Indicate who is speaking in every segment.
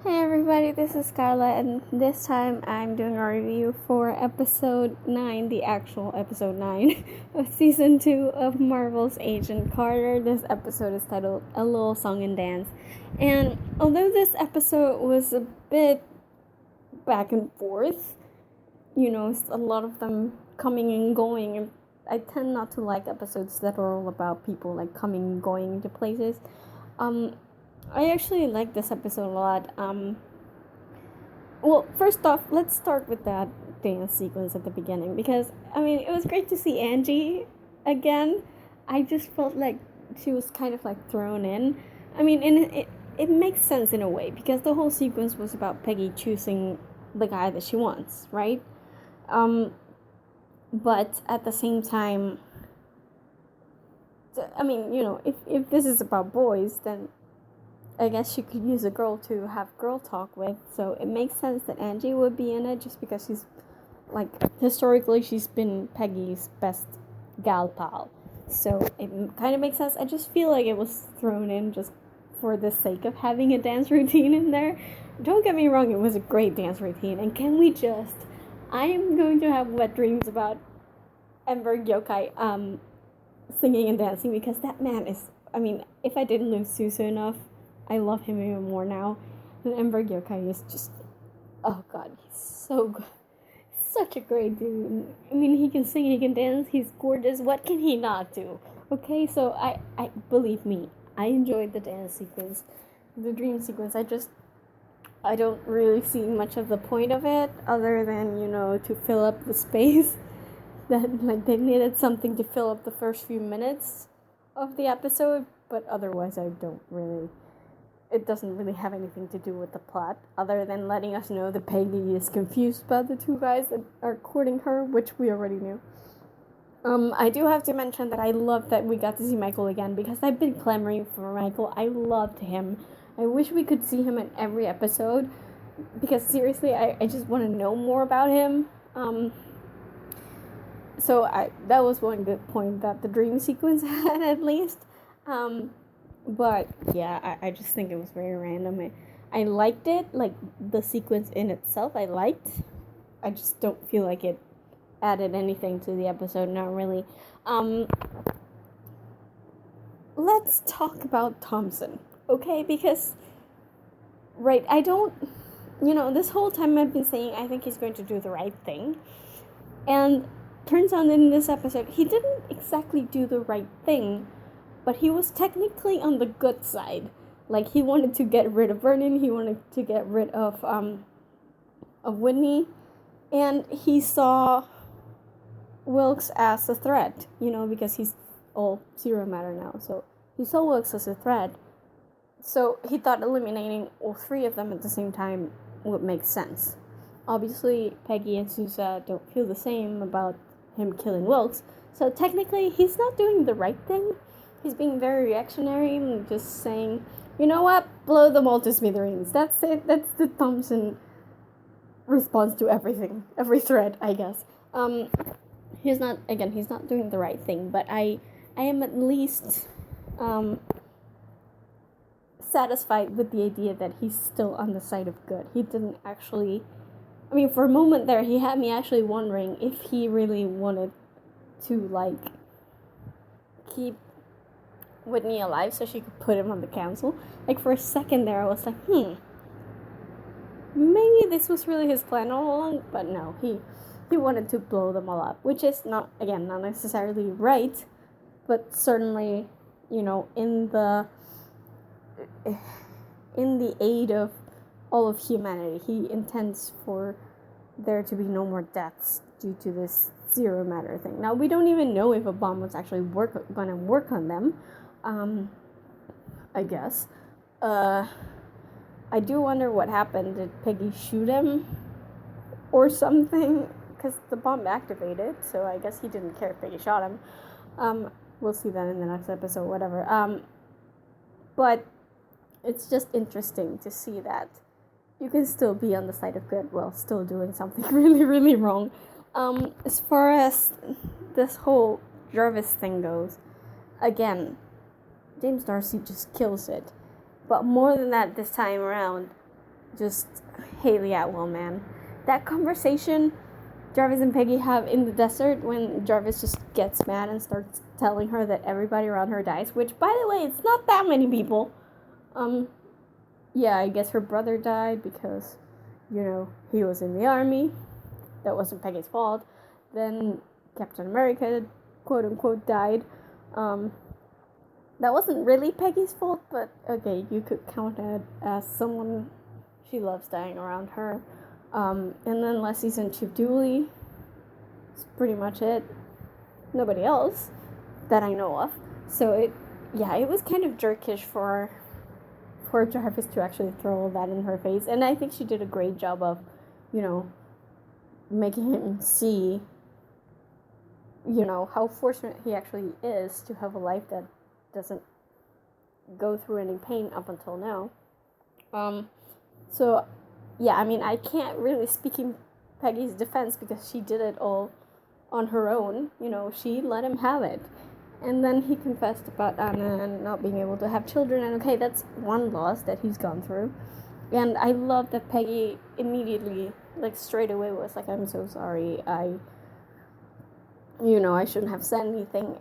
Speaker 1: Hey everybody, this is Carla, and this time I'm doing a review for episode 9, the actual episode 9 of season 2 of Marvel's Agent Carter. This episode is titled A Little Song and Dance. And although this episode was a bit back and forth, a lot of them coming and going, and I tend not to like episodes that are all about people like coming and going into places. I actually like this episode a lot. Well, first off, let's start with that dance sequence at the beginning because, it was great to see Angie again. I just felt like she was kind of like thrown in. It makes sense in a way because the whole sequence was about Peggy choosing the guy that she wants, right? But at the same time, if this is about boys, then I guess she could use a girl to have girl talk with, so it makes sense that Angie would be in it just because historically she's been Peggy's best gal pal. So it kind of makes sense. I just feel like it was thrown in just for the sake of having a dance routine in there. Don't get me wrong, it was a great dance routine, and I am going to have wet dreams about Ember Yokai singing and dancing because that man is, if I didn't love Susu enough, I love him even more now. And Ember Yokai is just, oh god, he's so good. Such a great dude. He can sing, he can dance, he's gorgeous. What can he not do? Okay, so I believe me, I enjoyed the dance sequence, the dream sequence. I don't really see much of the point of it other than, to fill up the space. That, they needed something to fill up the first few minutes of the episode, but otherwise it doesn't really have anything to do with the plot, other than letting us know that Peggy is confused about the two guys that are courting her, which we already knew. I do have to mention that I love that we got to see Michael again, because I've been clamoring for Michael. I loved him. I wish we could see him in every episode, because seriously, I just want to know more about him. That was one good point that the dream sequence had, at least. But yeah, I just think it was very random. I liked it, like the sequence in itself. I just don't feel like it added anything to the episode. Not really. Let's talk about Thompson, okay? Because I don't. This whole time I've been saying I think he's going to do the right thing, and turns out in this episode he didn't exactly do the right thing. But he was technically on the good side. Like, he wanted to get rid of Vernon, he wanted to get rid of Whitney, and he saw Wilkes as a threat, because he's all zero matter now. So he saw Wilkes as a threat. So he thought eliminating all three of them at the same time would make sense. Obviously, Peggy and Sousa don't feel the same about him killing Wilkes. So technically, he's not doing the right thing. He's being very reactionary and just saying, you know what, blow them all to smithereens. That's it. That's the Thompson response to everything, every threat, I guess. He's not doing the right thing, but I am at least satisfied with the idea that he's still on the side of good. He didn't actually, for a moment there, he had me actually wondering if he really wanted to, keep Whitney alive so she could put him on the council. For a second there, I was like, maybe this was really his plan all along. But no, he wanted to blow them all up, which is not necessarily right, but certainly, in the aid of all of humanity. He intends for there to be no more deaths due to this zero matter thing. Now, we don't even know if a bomb was actually gonna work on them. I guess. I do wonder what happened. Did Peggy shoot him or something? Because the bomb activated, so I guess he didn't care if Peggy shot him. We'll see that in the next episode, whatever. But it's just interesting to see that you can still be on the side of good while still doing something really, really wrong. As far as this whole Jarvis thing goes, again, James Darcy just kills it. But more than that, this time around, just Haley Atwell, man. That conversation Jarvis and Peggy have in the desert when Jarvis just gets mad and starts telling her that everybody around her dies, which, by the way, it's not that many people. Yeah, I guess her brother died because, he was in the army. That wasn't Peggy's fault. Then Captain America, quote unquote, died. That wasn't really Peggy's fault, but okay, you could count it as someone she loves dying around her. And then last season, Chief Dooley. That's pretty much it. Nobody else that I know of. So it was kind of jerkish for Jarvis to actually throw that in her face. And I think she did a great job of, making him see, how fortunate he actually is to have a life that doesn't go through any pain up until now. So, yeah, I mean, I can't really speak in Peggy's defense because she did it all on her own. She let him have it. And then he confessed about Anna and not being able to have children. And okay, that's one loss that he's gone through. And I love that Peggy immediately, straight away was like, I'm so sorry. I shouldn't have said anything.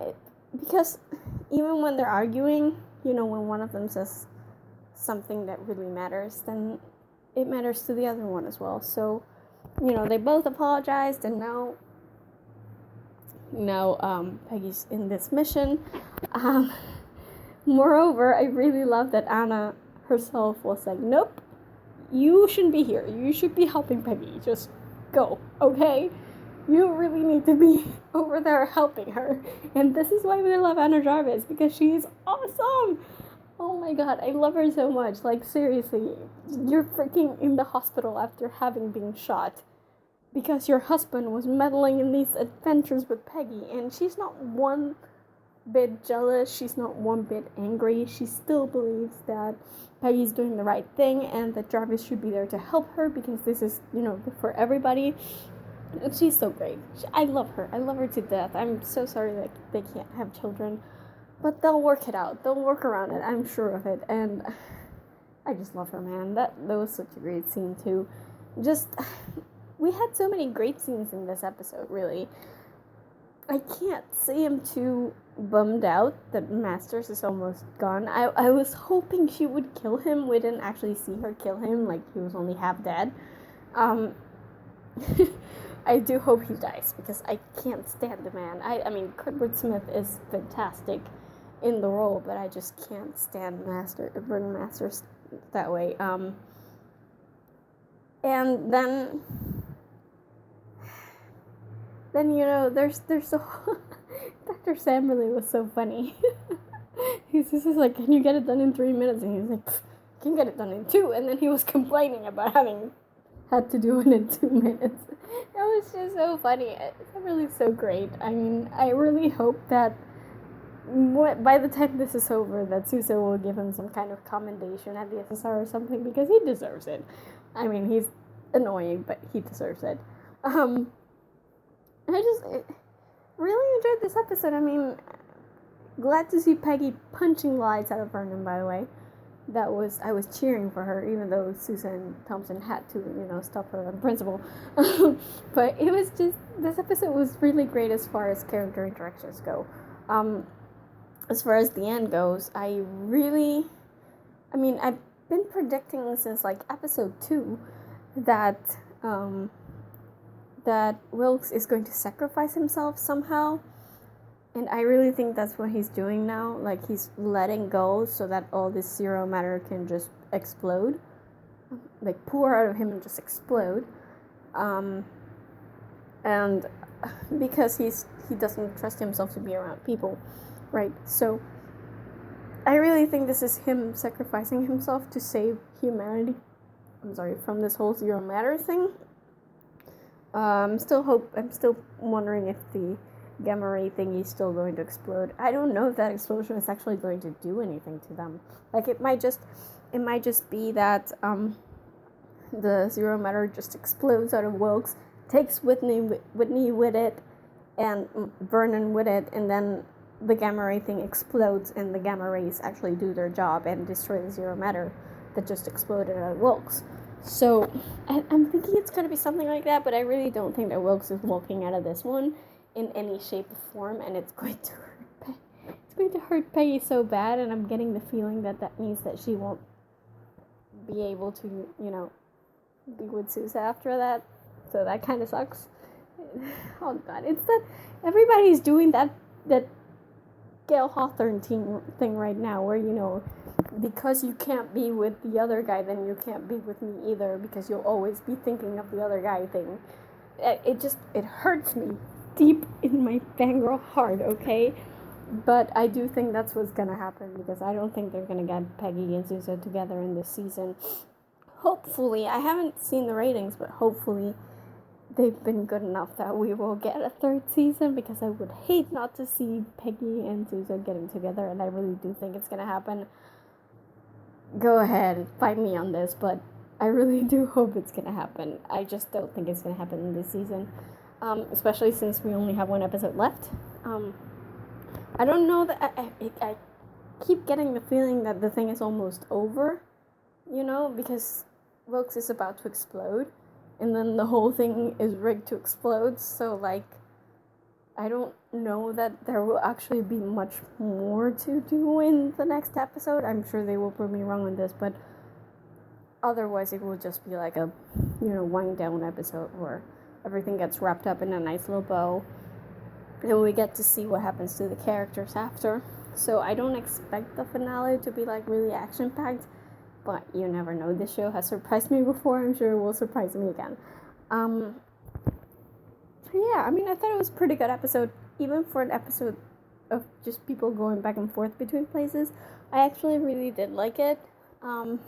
Speaker 1: Because even when they're arguing, when one of them says something that really matters, then it matters to the other one as well. So, they both apologized, and now Peggy's in this mission. Moreover, I really love that Anna herself was like, nope, you shouldn't be here. You should be helping Peggy. Just go, okay? You really need to be over there helping her. And this is why we love Anna Jarvis, because she's awesome. Oh my god, I love her so much. Seriously, you're freaking in the hospital after having been shot because your husband was meddling in these adventures with Peggy, and she's not one bit jealous, she's not one bit angry. She still believes that Peggy's doing the right thing and that Jarvis should be there to help her because this is, good for everybody. And she's so great. I love her. I love her to death. I'm so sorry that they can't have children, but they'll work it out. They'll work around it. I'm sure of it. And I just love her, man. That was such a great scene, too. We had so many great scenes in this episode, really. I can't say I'm too bummed out that Masters is almost gone. I was hoping she would kill him. We didn't actually see her kill him. He was only half dead. I do hope he dies because I can't stand the man. I mean, Kurtwood Smith is fantastic in the role, but I just can't stand Vernon Masters that way. And then there's the Dr. Sam really was so funny. He's just like, can you get it done in 3 minutes? And he's like, I can get it done in 2. And then he was complaining about having had to do it in 2 minutes. That was just so funny. It's really so great. I mean, I really hope that by the time this is over, that Sousa will give him some kind of commendation at the SSR or something, because he deserves it. I mean, he's annoying, but he deserves it. I just really enjoyed this episode. I mean, glad to see Peggy punching lights out of Vernon, by the way. I was cheering for her, even though Susan Thompson had to, stop her on principle. But it was just, this episode was really great as far as character interactions go. As far as the end goes, I've been predicting since, episode 2 that Wilkes is going to sacrifice himself somehow. And I really think that's what he's doing now. He's letting go so that all this zero matter can just explode. Pour out of him and just explode. And because he doesn't trust himself to be around people, right? So I really think this is him sacrificing himself to save humanity. From this whole zero matter thing. I'm still wondering if the gamma ray thing is still going to explode. I don't know if that explosion is actually going to do anything to them. It might just be that the zero matter just explodes out of Wilkes, takes Whitney with it, and Vernon with it, and then the gamma ray thing explodes, and the gamma rays actually do their job and destroy the zero matter that just exploded out of Wilkes. So I'm thinking it's going to be something like that, but I really don't think that Wilkes is walking out of this one in any shape or form, and it's going to hurt. It's going to hurt Peggy so bad, and I'm getting the feeling that that means that she won't be able to, be with Sousa after that. So that kind of sucks. Oh God, it's that everybody's doing that Gail Hawthorne thing right now, where because you can't be with the other guy, then you can't be with me either, because you'll always be thinking of the other guy thing. It hurts me deep in my fangirl heart, okay? But I do think that's what's gonna happen, because I don't think they're gonna get Peggy and Sousa together in this season. Hopefully, I haven't seen the ratings, but hopefully they've been good enough that we will get a third season, because I would hate not to see Peggy and Sousa getting together, and I really do think it's gonna happen. Go ahead, fight me on this, but I really do hope it's gonna happen. I just don't think it's gonna happen in this season, especially since we only have one episode left. I don't know that I keep getting the feeling that the thing is almost over, because Wilkes is about to explode, and then the whole thing is rigged to explode, so, I don't know that there will actually be much more to do in the next episode. I'm sure they will prove me wrong on this, but otherwise it will just be like a, wind down episode where everything gets wrapped up in a nice little bow, and we get to see what happens to the characters after. So I don't expect the finale to be, really action-packed, but you never know. This show has surprised me before. I'm sure it will surprise me again. Yeah, I thought it was a pretty good episode, even for an episode of just people going back and forth between places. I actually really did like it, and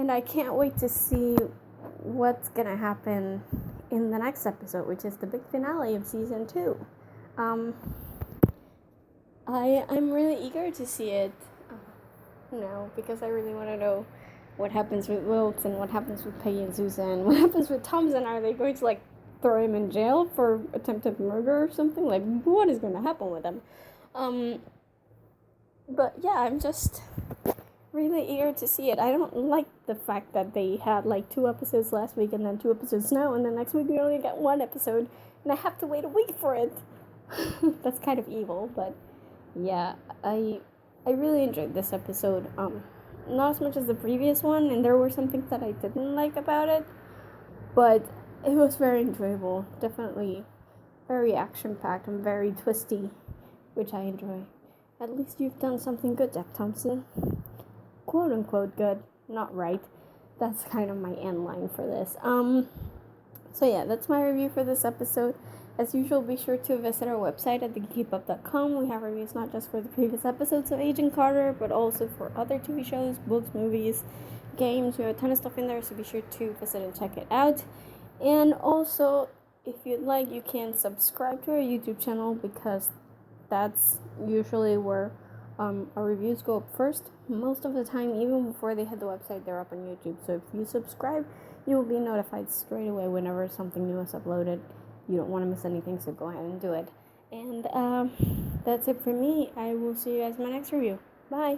Speaker 1: I can't wait to see what's gonna happen in the next episode, which is the big finale of season 2. I'm really eager to see it now, because I really want to know what happens with Wilkes, and what happens with Peggy and Sousa, and what happens with Thompson. Are they going to, throw him in jail for attempted murder or something? What is going to happen with him? But yeah, I'm just really eager to see it. I don't like the fact that they had 2 episodes last week, and then 2 episodes now, and then next week we only get 1 episode, and I have to wait a week for it. That's kind of evil, but yeah, I really enjoyed this episode. Not as much as the previous one, and there were some things that I didn't like about it, but it was very enjoyable. Definitely very action-packed and very twisty, which I enjoy. At least you've done something good, Jack Thompson. Quote-unquote good. Not right. That's kind of my end line for this. So yeah, that's my review for this episode. As usual, be sure to visit our website at thegeekypub.com. We have reviews not just for the previous episodes of Agent Carter, but also for other TV shows, books, movies, games. We have a ton of stuff in there, so be sure to visit and check it out. And also, if you'd like, you can subscribe to our YouTube channel, because that's usually where our reviews go up first. Most of the time, even before they hit the website, they're up on YouTube. So if you subscribe, you will be notified straight away whenever something new is uploaded. You don't want to miss anything, so go ahead and do it. And that's it for me. I will see you guys in my next review. Bye!